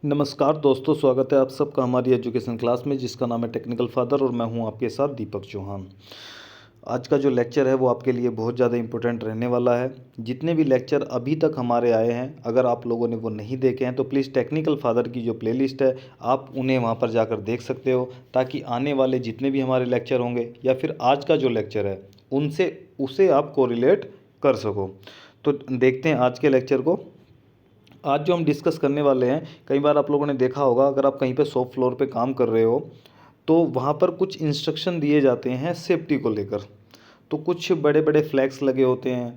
नमस्कार दोस्तों, स्वागत है आप सबका हमारी एजुकेशन क्लास में जिसका नाम है टेक्निकल फादर और मैं हूं आपके साथ दीपक चौहान। आज का जो लेक्चर है वो आपके लिए बहुत ज़्यादा इम्पोर्टेंट रहने वाला है। जितने भी लेक्चर अभी तक हमारे आए हैं, अगर आप लोगों ने वो नहीं देखे हैं तो प्लीज़ टेक्निकल फादर की जो प्लेलिस्ट है आप उन्हें वहाँ पर जाकर देख सकते हो, ताकि आने वाले जितने भी हमारे लेक्चर होंगे या फिर आज का जो लेक्चर है उनसे उसे आप कोरिलेट कर सको। तो देखते हैं आज के लेक्चर को। आज जो हम डिस्कस करने वाले हैं, कई बार आप लोगों ने देखा होगा, अगर आप कहीं पे शॉप फ्लोर पे काम कर रहे हो तो वहाँ पर कुछ इंस्ट्रक्शन दिए जाते हैं सेफ्टी को लेकर। तो कुछ बड़े बड़े फ्लैग्स लगे होते हैं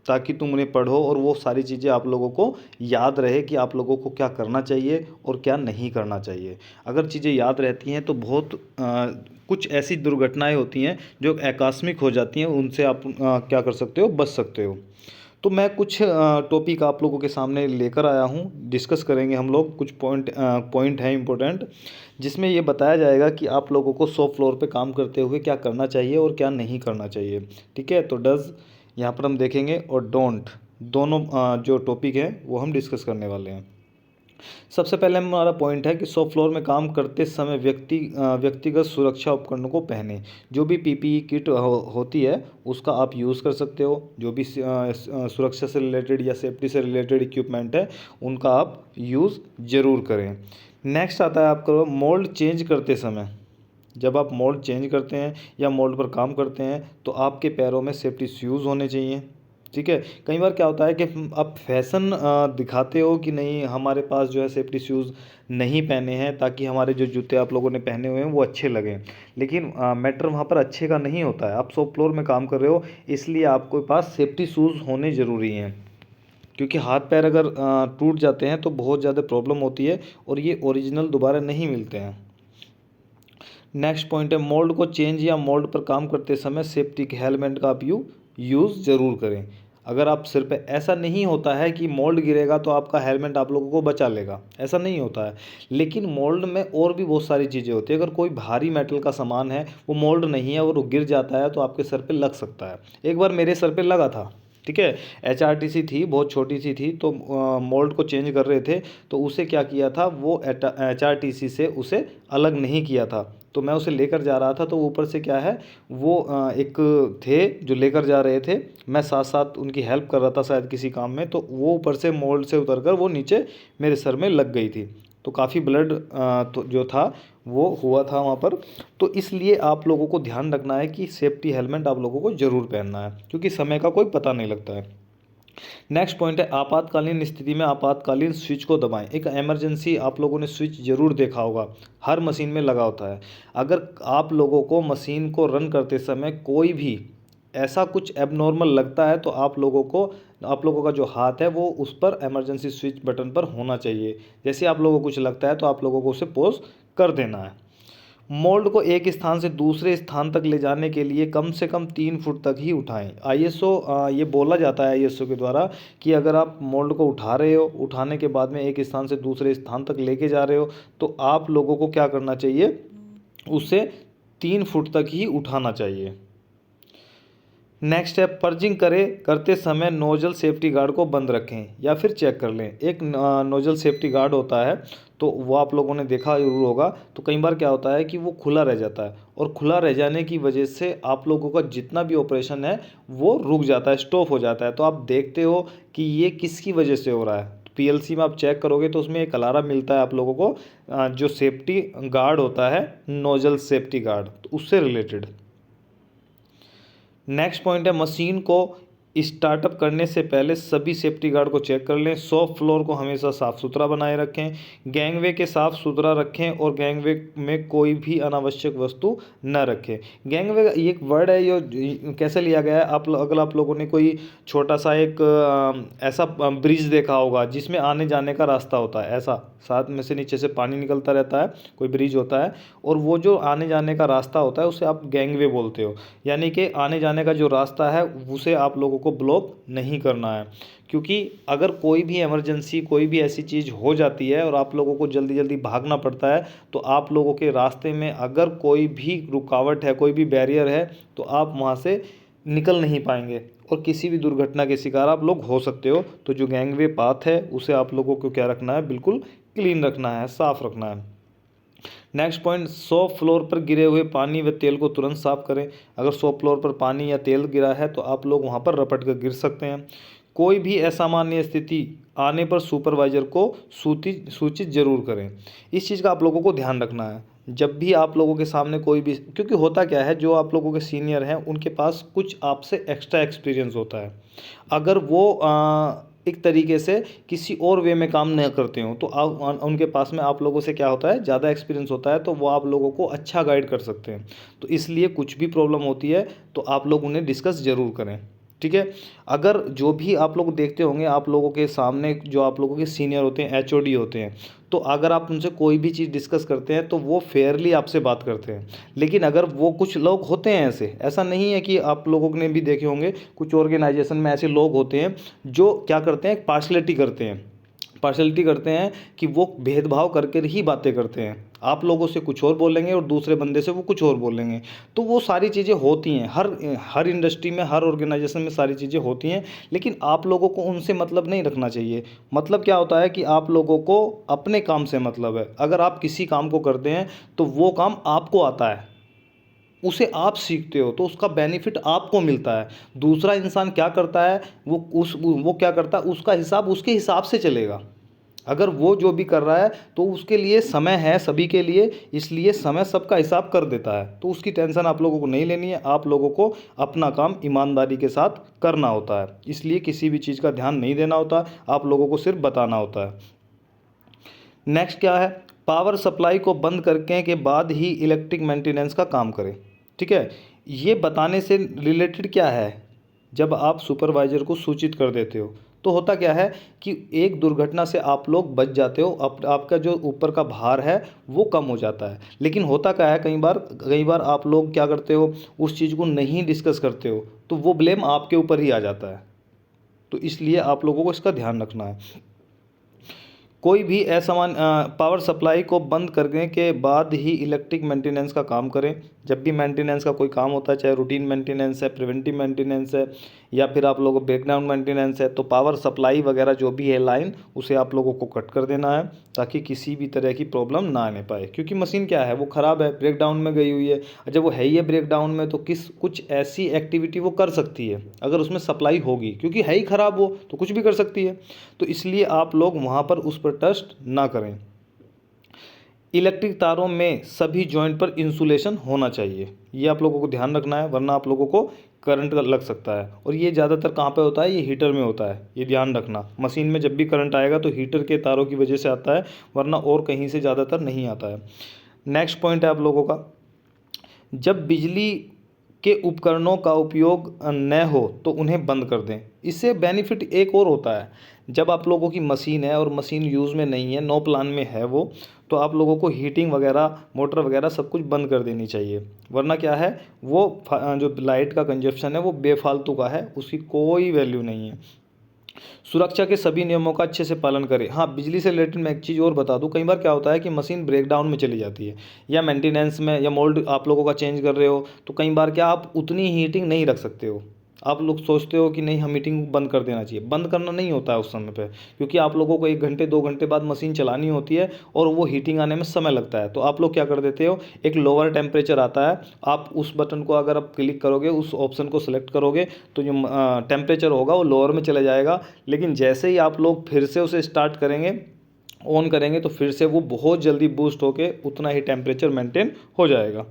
ताकि तुम उन्हें पढ़ो और वो सारी चीज़ें आप लोगों को याद रहे कि आप लोगों को क्या करना चाहिए और क्या नहीं करना चाहिए। अगर चीज़ें याद रहती हैं तो बहुत कुछ ऐसी दुर्घटनाएं होती हैं जो आकस्मिक हो जाती हैं, उनसे आप क्या कर सकते हो, बच सकते हो। तो मैं कुछ टॉपिक आप लोगों के सामने लेकर आया हूँ, डिस्कस करेंगे हम लोग। कुछ पॉइंट हैं इम्पोर्टेंट, जिसमें ये बताया जाएगा कि आप लोगों को शॉप फ्लोर पे काम करते हुए क्या करना चाहिए और क्या नहीं करना चाहिए। ठीक है, तो डज यहाँ पर हम देखेंगे और डोंट, दोनों जो टॉपिक हैं वो हम डिस्कस करने वाले हैं। सबसे पहले हमारा पॉइंट है कि शॉप फ्लोर में काम करते समय व्यक्तिगत सुरक्षा उपकरणों को पहने। जो भी पीपीई किट होती है उसका आप यूज़ कर सकते हो। जो भी सुरक्षा से रिलेटेड या सेफ्टी से रिलेटेड इक्विपमेंट है उनका आप यूज़ ज़रूर करें। नेक्स्ट आता है आपका मोल्ड चेंज करते समय। जब आप मोल्ड चेंज करते हैं या मोल्ड पर काम करते हैं तो आपके पैरों में सेफ्टी शूज़ होने चाहिए। ठीक है, कई बार क्या होता है कि आप फैशन दिखाते हो कि नहीं हमारे पास जो है सेफ्टी शूज़ नहीं पहने हैं, ताकि हमारे जो जूते आप लोगों ने पहने हुए हैं वो अच्छे लगें। लेकिन मैटर वहाँ पर अच्छे का नहीं होता है। आप शॉप फ्लोर में काम कर रहे हो, इसलिए आपके पास सेफ्टी शूज़ होने ज़रूरी हैं, क्योंकि हाथ पैर अगर टूट जाते हैं तो बहुत ज़्यादा प्रॉब्लम होती है और ये ओरिजिनल दोबारा नहीं मिलते हैं। नेक्स्ट पॉइंट है मोल्ड को चेंज या मोल्ड पर काम करते समय सेफ्टी के हेलमेट का आप यूज़ ज़रूर करें। अगर आप सिर पे, ऐसा नहीं होता है कि मोल्ड गिरेगा तो आपका हेलमेट आप लोगों को बचा लेगा, ऐसा नहीं होता है। लेकिन मोल्ड में और भी बहुत सारी चीज़ें होती है। अगर कोई भारी मेटल का सामान है, वो मोल्ड नहीं है और वो गिर जाता है तो आपके सर पे लग सकता है। एक बार मेरे सर पे लगा था। ठीक है, HRTC थी, बहुत छोटी सी थी, तो मोल्ड को चेंज कर रहे थे तो उसे क्या किया था, वो HRTC से उसे अलग नहीं किया था। तो मैं उसे लेकर जा रहा था तो ऊपर से क्या है, वो एक थे जो लेकर जा रहे थे, मैं साथ साथ उनकी हेल्प कर रहा था शायद किसी काम में, तो वो ऊपर से मोल्ड से उतरकर वो नीचे मेरे सर में लग गई थी। तो काफ़ी ब्लड तो जो था वो हुआ था वहाँ पर। तो इसलिए आप लोगों को ध्यान रखना है कि सेफ्टी हेलमेट आप लोगों को ज़रूर पहनना है, क्योंकि समय का कोई पता नहीं लगता है। नेक्स्ट पॉइंट है आपातकालीन स्थिति में आपातकालीन स्विच को दबाएं। एक इमरजेंसी आप लोगों ने स्विच जरूर देखा होगा, हर मशीन में लगा होता है। अगर आप लोगों को मशीन को रन करते समय कोई भी ऐसा कुछ एबनॉर्मल लगता है तो आप लोगों का जो हाथ है वो उस पर इमरजेंसी स्विच बटन पर होना चाहिए। जैसे आप लोगों को कुछ लगता है तो आप लोगों को उसे पॉज कर देना है। मोल्ड को एक स्थान से दूसरे स्थान तक ले जाने के लिए कम से कम 3 फुट तक ही उठाएं। ISO ये बोला जाता है ISO के द्वारा कि अगर आप मोल्ड को उठा रहे हो, उठाने के बाद में एक स्थान से दूसरे स्थान तक लेके जा रहे हो, तो आप लोगों को क्या करना चाहिए, उसे 3 फुट तक ही उठाना चाहिए। नेक्स्ट है पर्जिंग करते समय नोजल सेफ्टी गार्ड को बंद रखें या फिर चेक कर लें। एक नोजल सेफ्टी गार्ड होता है, तो वो आप लोगों ने देखा जरूर होगा। तो कई बार क्या होता है कि वो खुला रह जाता है और खुला रह जाने की वजह से आप लोगों का जितना भी ऑपरेशन है वो रुक जाता है, स्टॉप हो जाता है। तो आप देखते हो कि ये किसकी वजह से हो रहा है। PLC में आप चेक करोगे तो उसमें एक अलार्म मिलता है आप लोगों को, जो सेफ्टी गार्ड होता है, नोजल सेफ्टी गार्ड, तो उससे रिलेटेड। नेक्स्ट पॉइंट है मशीन को स्टार्टअप करने से पहले सभी सेफ्टी गार्ड को चेक कर लें। शॉप फ्लोर को हमेशा साफ़ सुथरा बनाए रखें। गैंगवे के साफ़ सुथरा रखें और गैंगवे में कोई भी अनावश्यक वस्तु न रखें। गैंगवे ये एक वर्ड है, ये कैसे लिया गया है, अगर आप लोगों ने कोई छोटा सा एक ऐसा ब्रिज देखा होगा जिसमें आने जाने का रास्ता होता है, ऐसा साथ में से नीचे से पानी निकलता रहता है, कोई ब्रिज होता है, और वो जो आने जाने का रास्ता होता है उसे आप गैंगवे बोलते हो। यानी कि आने जाने का जो रास्ता है उसे आप लोगों को ब्लॉक नहीं करना है, क्योंकि अगर कोई भी इमरजेंसी, कोई भी ऐसी चीज़ हो जाती है और आप लोगों को जल्दी जल्दी भागना पड़ता है, तो आप लोगों के रास्ते में अगर कोई भी रुकावट है, कोई भी बैरियर है, तो आप वहाँ से निकल नहीं पाएंगे और किसी भी दुर्घटना के शिकार आप लोग हो सकते हो। तो जो गैंगवे पाथ है उसे आप लोगों को क्या रखना है, बिल्कुल क्लीन रखना है, साफ़ रखना है। नेक्स्ट पॉइंट, शॉप फ्लोर पर गिरे हुए पानी व तेल को तुरंत साफ करें। अगर शॉप फ्लोर पर पानी या तेल गिरा है तो आप लोग वहाँ पर रपट कर गिर सकते हैं। कोई भी असामान्य स्थिति आने पर सुपरवाइजर को सूचित जरूर करें। इस चीज़ का आप लोगों को ध्यान रखना है। जब भी आप लोगों के सामने कोई भी, क्योंकि होता क्या है, जो आप लोगों के सीनियर हैं उनके पास कुछ आपसे एक्स्ट्रा एक्सपीरियंस होता है। अगर वो एक तरीके से किसी और वे में काम नहीं करते हो तो उनके पास में आप लोगों से क्या होता है, ज़्यादा एक्सपीरियंस होता है, तो वो आप लोगों को अच्छा गाइड कर सकते हैं। तो इसलिए कुछ भी प्रॉब्लम होती है तो आप लोग उन्हें डिस्कस ज़रूर करें, ठीक है। अगर जो भी आप लोग देखते होंगे, आप लोगों के सामने जो आप लोगों के सीनियर होते हैं, एचओडी होते हैं, तो अगर आप उनसे कोई भी चीज़ डिस्कस करते हैं तो वो फेयरली आपसे बात करते हैं। लेकिन अगर वो, कुछ लोग होते हैं ऐसा नहीं है कि आप लोगों ने भी देखे होंगे, कुछ ऑर्गेनाइजेशन में ऐसे लोग होते हैं जो क्या करते हैं, पार्शलिटी करते हैं कि वो भेदभाव करके ही बातें करते हैं। आप लोगों से कुछ और बोलेंगे और दूसरे बंदे से वो कुछ और बोलेंगे। तो वो सारी चीज़ें होती हैं, हर इंडस्ट्री में, हर ऑर्गेनाइजेशन में सारी चीज़ें होती हैं। लेकिन आप लोगों को उनसे मतलब नहीं रखना चाहिए। मतलब क्या होता है कि आप लोगों को अपने काम से मतलब है। अगर आप किसी काम को करते हैं तो वो काम आपको आता है, उसे आप सीखते हो, तो उसका बेनिफिट आपको मिलता है। दूसरा इंसान क्या करता है, वो क्या करता है, उसका हिसाब उसके हिसाब से चलेगा। अगर वो जो भी कर रहा है तो उसके लिए समय है सभी के लिए, इसलिए समय सबका हिसाब कर देता है। तो उसकी टेंशन आप लोगों को नहीं लेनी है। आप लोगों को अपना काम ईमानदारी के साथ करना होता है, इसलिए किसी भी चीज़ का ध्यान नहीं देना होता, आप लोगों को सिर्फ बताना होता है। नेक्स्ट क्या है, पावर सप्लाई को बंद करने के बाद ही इलेक्ट्रिक मेंटेनेंस का काम करें, ठीक है। ये बताने से रिलेटेड क्या है, जब आप सुपरवाइज़र को सूचित कर देते हो तो होता क्या है कि एक दुर्घटना से आप लोग बच जाते हो, आपका जो ऊपर का भार है वो कम हो जाता है। लेकिन होता क्या है, कई बार आप लोग क्या करते हो, उस चीज़ को नहीं डिस्कस करते हो तो वो ब्लेम आपके ऊपर ही आ जाता है। तो इसलिए आप लोगों को इसका ध्यान रखना है। कोई भी असामान्य पावर सप्लाई को बंद करने के बाद ही इलेक्ट्रिक मेंटेनेंस का काम करें। जब भी मेंटेनेंस का कोई काम होता है, चाहे रूटीन मेंटेनेंस है, प्रिवेंटिव मेंटेनेंस है, या फिर आप लोगों को ब्रेकडाउन मेंटेनेंस है, तो पावर सप्लाई वगैरह जो भी है लाइन, उसे आप लोगों को कट कर देना है ताकि किसी भी तरह की प्रॉब्लम ना आने पाए। क्योंकि मशीन क्या है, वो ख़राब है, ब्रेकडाउन में गई हुई है। जब वो है ही है ब्रेकडाउन में तो कुछ ऐसी एक्टिविटी वो कर सकती है अगर उसमें सप्लाई होगी, क्योंकि है ही ख़राब वो तो कुछ भी कर सकती है। तो इसलिए आप लोग वहाँ पर उस पर टच ना करें। इलेक्ट्रिक तारों में सभी जॉइंट पर इंसुलेशन होना चाहिए, ये आप लोगों को ध्यान रखना है, वरना आप लोगों को करंट लग सकता है। और ये ज़्यादातर कहाँ पे होता है, ये हीटर में होता है, ये ध्यान रखना। मशीन में जब भी करंट आएगा तो हीटर के तारों की वजह से आता है, वरना और कहीं से ज़्यादातर नहीं आता है। नेक्स्ट पॉइंट है आप लोगों का, जब बिजली के उपकरणों का उपयोग न हो तो उन्हें बंद कर दें। इससे बेनिफिट एक और होता है, जब आप लोगों की मशीन है और मशीन यूज़ में नहीं है, नो प्लान में है वो, तो आप लोगों को हीटिंग वगैरह, मोटर वगैरह सब कुछ बंद कर देनी चाहिए। वरना क्या है, वो जो लाइट का कंजप्शन है वो बेफालतू का है, उसकी कोई वैल्यू नहीं है। सुरक्षा के सभी नियमों का अच्छे से पालन करें। हाँ, बिजली से रिलेटेड मैं एक चीज़ और बता दूं, कई बार क्या होता है कि मशीन ब्रेकडाउन में चली जाती है, या मेंटेनेंस में, या मोल्ड आप लोगों का चेंज कर रहे हो, तो कई बार क्या आप उतनी हीटिंग नहीं रख सकते हो। आप लोग सोचते हो कि नहीं हम हीटिंग बंद कर देना चाहिए, बंद करना नहीं होता है उस समय पे, क्योंकि आप लोगों को 1 घंटे 2 घंटे बाद मशीन चलानी होती है और वो हीटिंग आने में समय लगता है। तो आप लोग क्या कर देते हो, एक लोअर टेम्परेचर आता है, आप उस बटन को अगर आप क्लिक करोगे, उस ऑप्शन को सेलेक्ट करोगे, तो जो टेम्परेचर होगा वो लोअर में चला जाएगा। लेकिन जैसे ही आप लोग फिर से उसे स्टार्ट करेंगे, ऑन करेंगे, तो फिर से वो बहुत जल्दी बूस्ट होके उतना ही टेम्परेचर मेंटेन हो जाएगा।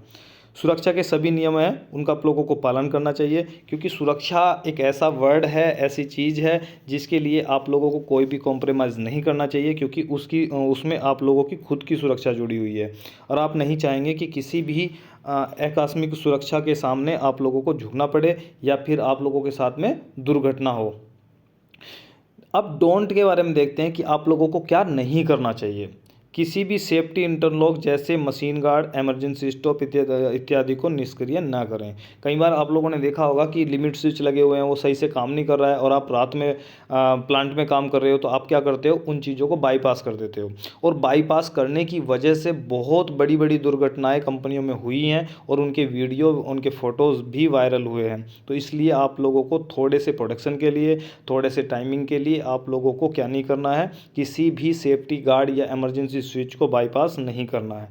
सुरक्षा के सभी नियम हैं, उनका आप लोगों को पालन करना चाहिए, क्योंकि सुरक्षा एक ऐसा वर्ड है, ऐसी चीज़ है जिसके लिए आप लोगों को कोई भी कॉम्प्रोमाइज़ नहीं करना चाहिए, क्योंकि उसमें आप लोगों की खुद की सुरक्षा जुड़ी हुई है और आप नहीं चाहेंगे कि किसी भी आकस्मिक सुरक्षा के सामने आप लोगों को झुकना पड़े या फिर आप लोगों के साथ में दुर्घटना हो। अब डोंट के बारे में देखते हैं कि आप लोगों को क्या नहीं करना चाहिए। किसी भी सेफ्टी इंटरलॉक जैसे मशीन गार्ड, इमरजेंसी स्टॉप इत्यादि को निष्क्रिय ना करें। कई बार आप लोगों ने देखा होगा कि लिमिट स्विच लगे हुए हैं, वो सही से काम नहीं कर रहा है और आप रात में प्लांट में काम कर रहे हो, तो आप क्या करते हो, उन चीज़ों को बाईपास कर देते हो। और बाईपास करने की वजह से बहुत बड़ी बड़ी दुर्घटनाएं कंपनियों में हुई हैं और उनके वीडियो, उनके फ़ोटोज़ भी वायरल हुए हैं। तो इसलिए आप लोगों को थोड़े से प्रोटेक्शन के लिए, थोड़े से टाइमिंग के लिए आप लोगों को क्या नहीं करना है, किसी भी सेफ्टी गार्ड या इमरजेंसी स्विच को बाईपास नहीं करना है।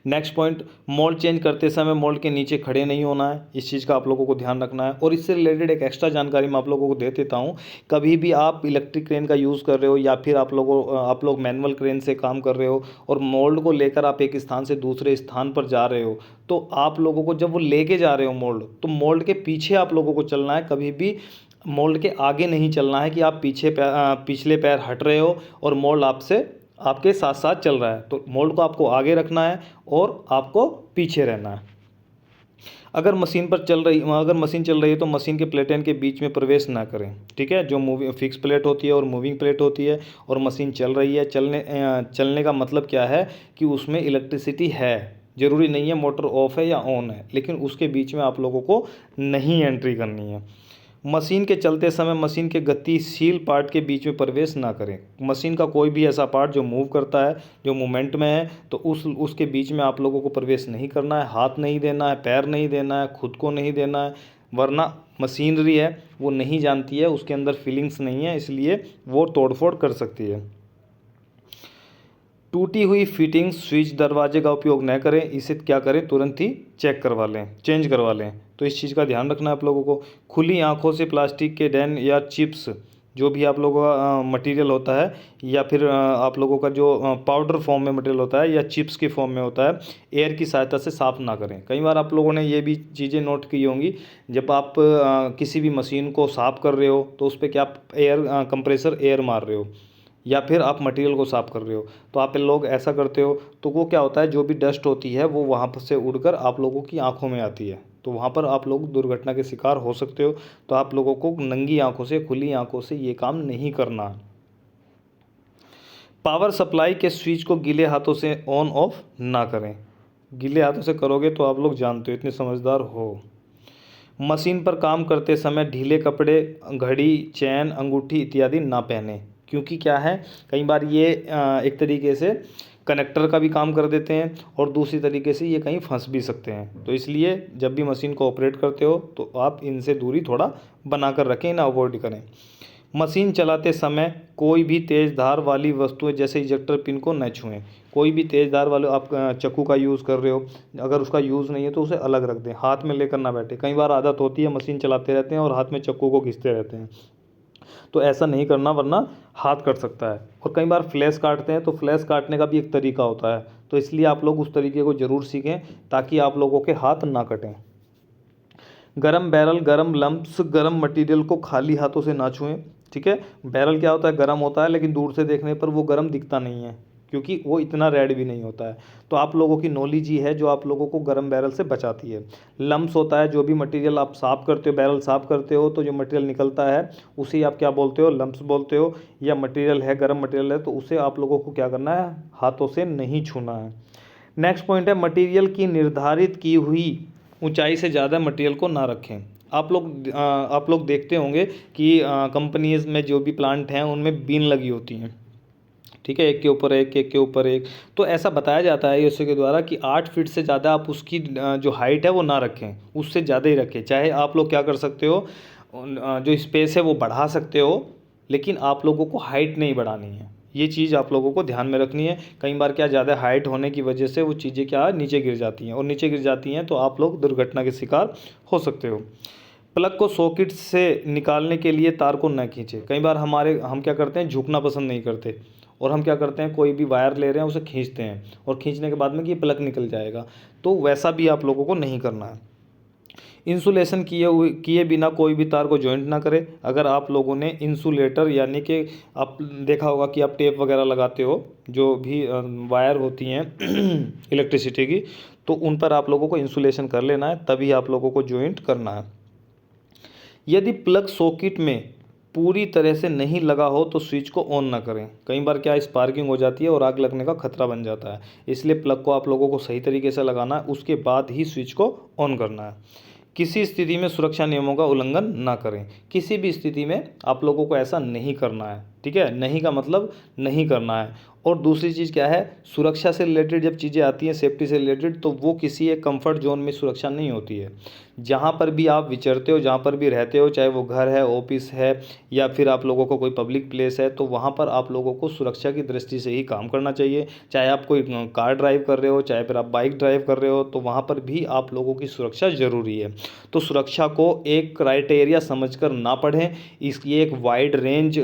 नेक्स्ट पॉइंट, मोल्ड चेंज करते समय मोल्ड के नीचे खड़े नहीं होना है। इस चीज़ का आप लोगों को ध्यान रखना है। और इससे रिलेटेड एक एक्स्ट्रा जानकारी मैं आप लोगों को दे देता हूँ। कभी भी आप इलेक्ट्रिक क्रेन का यूज़ कर रहे हो या फिर आप लोग मैनुअल क्रेन से काम कर रहे हो और मोल्ड को लेकर आप एक स्थान से दूसरे स्थान पर जा रहे हो, तो आप लोगों को जब वो लेके जा रहे हो मोल्ड, तो मोल्ड के पीछे आप लोगों को चलना है। कभी भी मोल्ड के आगे नहीं चलना है कि आप पिछले पैर हट रहे हो और मोल्ड आपके साथ साथ चल रहा है। तो मोल्ड को आपको आगे रखना है और आपको पीछे रहना है। अगर मशीन चल रही है तो मशीन के प्लेटें के बीच में प्रवेश ना करें। ठीक है, जो मूविंग फिक्स प्लेट होती है और मूविंग प्लेट होती है और मशीन चल रही है, चलने का मतलब क्या है कि उसमें इलेक्ट्रिसिटी है। ज़रूरी नहीं है मोटर ऑफ है या ऑन है, लेकिन उसके बीच में आप लोगों को नहीं एंट्री करनी है। मशीन के चलते समय मशीन के गतिशील पार्ट के बीच में प्रवेश ना करें। मशीन का कोई भी ऐसा पार्ट जो मूव करता है, जो मूवमेंट में है, तो उसके बीच में आप लोगों को प्रवेश नहीं करना है। हाथ नहीं देना है, पैर नहीं देना है, खुद को नहीं देना है, वरना मशीनरी है वो नहीं जानती है, उसके अंदर फीलिंग्स नहीं है, इसलिए वो तोड़फोड़ कर सकती है। टूटी हुई फिटिंग स्विच दरवाजे का उपयोग न करें। इसे क्या करें, तुरंत ही चेंज करवा लें। तो इस चीज़ का ध्यान रखना है आप लोगों को। खुली आंखों से प्लास्टिक के डैन या चिप्स, जो भी आप लोगों का मटेरियल होता है, या फिर आप लोगों का जो पाउडर फॉर्म में मटेरियल होता है या चिप्स के फॉर्म में होता है, एयर की सहायता से साफ़ ना करें। कई बार आप लोगों ने ये भी चीज़ें नोट की होंगी, जब आप किसी भी मशीन को साफ़ कर रहे हो तो उस पर क्या आप कंप्रेसर एयर मार रहे हो या फिर आप मटेरियल को साफ़ कर रहे हो, तो आप लोग ऐसा करते हो, तो वो क्या होता है, जो भी डस्ट होती है वो वहाँ पर से उड़कर आप लोगों की आंखों में आती है, तो वहाँ पर आप लोग दुर्घटना के शिकार हो सकते हो। तो आप लोगों को नंगी आंखों से, खुली आंखों से ये काम नहीं करना। पावर सप्लाई के स्विच को गीले हाथों से ऑन ऑफ ना करें। गीले हाथों से करोगे तो आप लोग जानते हो, इतने समझदार हो। मशीन पर काम करते समय ढीले कपड़े, घड़ी, चैन, अंगूठी इत्यादि ना पहने, क्योंकि क्या है, कई बार ये एक तरीके से कनेक्टर का भी काम कर देते हैं और दूसरी तरीके से ये कहीं फंस भी सकते हैं। तो इसलिए जब भी मशीन को ऑपरेट करते हो तो आप इनसे दूरी थोड़ा बना कर रखें, ना अवॉइड करें। मशीन चलाते समय कोई भी तेज़ धार वाली वस्तुएं जैसे इजेक्टर पिन को न छुएं। कोई भी तेज़ धार वाले, आप चाकू का यूज़ कर रहे हो, अगर उसका यूज़ नहीं है तो उसे अलग रख दें, हाथ में लेकर ना बैठे। कई बार आदत होती है मशीन चलाते रहते हैं और हाथ में चाकू को घिसते रहते हैं, तो ऐसा नहीं करना, वरना हाथ कट सकता है। और कई बार फ्लैश काटते हैं, तो फ्लैश काटने का भी एक तरीका होता है, तो इसलिए आप लोग उस तरीके को ज़रूर सीखें ताकि आप लोगों के हाथ ना कटें। गरम बैरल, गरम लम्प्स, गरम मटेरियल को खाली हाथों से ना छुएं। ठीक है, बैरल क्या होता है, गरम होता है, लेकिन दूर से देखने पर वो गरम दिखता नहीं है क्योंकि वो इतना रेड भी नहीं होता है। तो आप लोगों की नॉलेज ही है जो आप लोगों को गरम बैरल से बचाती है। लम्प्स होता है, जो भी मटेरियल आप साफ़ करते हो, बैरल साफ़ करते हो, तो जो मटेरियल निकलता है उसे आप क्या बोलते हो, लम्प्स बोलते हो। या मटेरियल है, गरम मटेरियल है, तो उसे आप लोगों को क्या करना है, हाथों से नहीं छूना है। नेक्स्ट पॉइंट है, मटेरियल की निर्धारित की हुई ऊंचाई से ज़्यादा मटेरियल को ना रखें। आप लोग देखते होंगे कि कंपनीज में जो भी प्लांट हैं उनमें बीन लगी होती हैं। ठीक है, एक के ऊपर एक, एक के ऊपर एक। तो ऐसा बताया जाता है यूएसओ के द्वारा कि 8 फीट से ज़्यादा आप उसकी जो हाइट है वो ना रखें, उससे ज़्यादा ही रखें। चाहे आप लोग क्या कर सकते हो, जो स्पेस है वो बढ़ा सकते हो, लेकिन आप लोगों को हाइट नहीं बढ़ानी है। ये चीज़ आप लोगों को ध्यान में रखनी है। कई बार क्या, ज़्यादा हाइट होने की वजह से वो चीज़ें क्या नीचे गिर जाती हैं, और नीचे गिर जाती हैं तो आप लोग दुर्घटना के शिकार हो सकते हो। प्लग को सॉकेट से निकालने के लिए तार को न खींचे। कई बार हम क्या करते हैं, झुकना पसंद नहीं करते, और हम क्या करते हैं, कोई भी वायर ले रहे हैं उसे खींचते हैं, और खींचने के बाद में कि ये प्लग निकल जाएगा, तो वैसा भी आप लोगों को नहीं करना है। इंसुलेशन किए बिना कोई भी तार को जॉइंट ना करें। अगर आप लोगों ने इंसुलेटर, यानी कि आप देखा होगा कि आप टेप वगैरह लगाते हो, जो भी वायर होती हैं इलेक्ट्रिसिटी की, तो उन पर आप लोगों को इंसुलेशन कर लेना है, तभी आप लोगों को जॉइंट करना है। यदि प्लग सॉकेट में पूरी तरह से नहीं लगा हो तो स्विच को ऑन ना करें। कई बार क्या स्पार्किंग हो जाती है और आग लगने का खतरा बन जाता है। इसलिए प्लग को आप लोगों को सही तरीके से लगाना है, उसके बाद ही स्विच को ऑन करना है। किसी स्थिति में सुरक्षा नियमों का उल्लंघन ना करें। किसी भी स्थिति में आप लोगों को ऐसा नहीं करना है, ठीक है। नहीं का मतलब नहीं करना है। और दूसरी चीज़ क्या है, सुरक्षा से रिलेटेड जब चीज़ें आती हैं, सेफ्टी से रिलेटेड, तो वो किसी एक कंफर्ट जोन में सुरक्षा नहीं होती है। जहाँ पर भी आप विचरते हो, जहाँ पर भी रहते हो, चाहे वो घर है, ऑफिस है, या फिर आप लोगों को कोई पब्लिक प्लेस है, तो वहाँ पर आप लोगों को सुरक्षा की दृष्टि से ही काम करना चाहिए। चाहे आप कोई कार ड्राइव कर रहे हो, चाहे फिर आप बाइक ड्राइव कर रहे हो, तो वहाँ पर भी आप लोगों की सुरक्षा ज़रूरी है। तो सुरक्षा को एक क्राइटेरिया समझकर ना पढ़ें। इसकी एक वाइड रेंज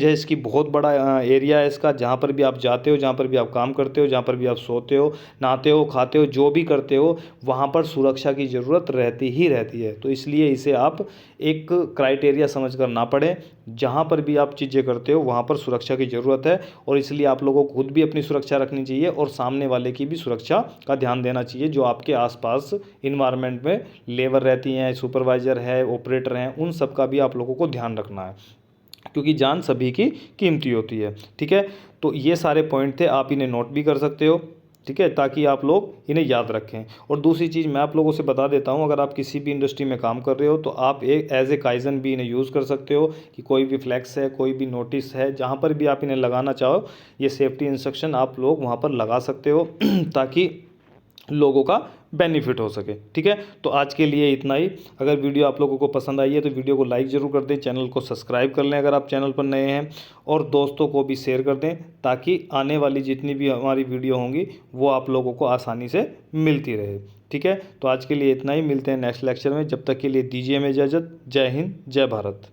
है, इसकी बहुत बड़ा एरिया है इसका। जहाँ पर भी आप जाते हो, जहाँ पर भी आप काम करते हो, जहाँ पर भी आप सोते हो, नहाते हो, खाते हो, जो भी करते हो, वहाँ पर सुरक्षा की ज़रूरत रहती ही रहती है। तो इसलिए इसे आप एक क्राइटेरिया समझकर ना पढ़ें। जहाँ पर भी आप चीज़ें करते हो वहाँ पर सुरक्षा की ज़रूरत है, और इसलिए आप लोगों को खुद भी अपनी सुरक्षा रखनी चाहिए और सामने वाले की भी सुरक्षा का ध्यान देना चाहिए। जो आपके आसपास इन्वायरमेंट में लेबर रहती हैं, सुपरवाइज़र है, ऑपरेटर हैं, उन सब का भी आप लोगों को ध्यान रखना है, क्योंकि जान सभी की कीमती होती है, ठीक है। तो ये सारे पॉइंट थे, आप इन्हें नोट भी कर सकते हो, ठीक है, ताकि आप लोग इन्हें याद रखें। और दूसरी चीज़ मैं आप लोगों से बता देता हूँ, अगर आप किसी भी इंडस्ट्री में काम कर रहे हो तो आप एक एज ए काइजन भी इन्हें यूज़ कर सकते हो, कि कोई भी फ्लैक्स है, कोई भी नोटिस है, जहाँ पर भी आप इन्हें लगाना चाहो, ये सेफ्टी इंस्ट्रक्शन आप लोग वहाँ पर लगा सकते हो ताकि लोगों का बेनिफिट हो सके, ठीक है। तो आज के लिए इतना ही। अगर वीडियो आप लोगों को पसंद आई है तो वीडियो को लाइक ज़रूर कर दें, चैनल को सब्सक्राइब कर लें अगर आप चैनल पर नए हैं, और दोस्तों को भी शेयर कर दें, ताकि आने वाली जितनी भी हमारी वीडियो होंगी वो आप लोगों को आसानी से मिलती रहे, ठीक है। तो आज के लिए इतना ही, मिलते हैं नेक्स्ट लेक्चर में। जब तक के लिए दीजिए हमें इजाज़त। जय हिंद, जय भारत।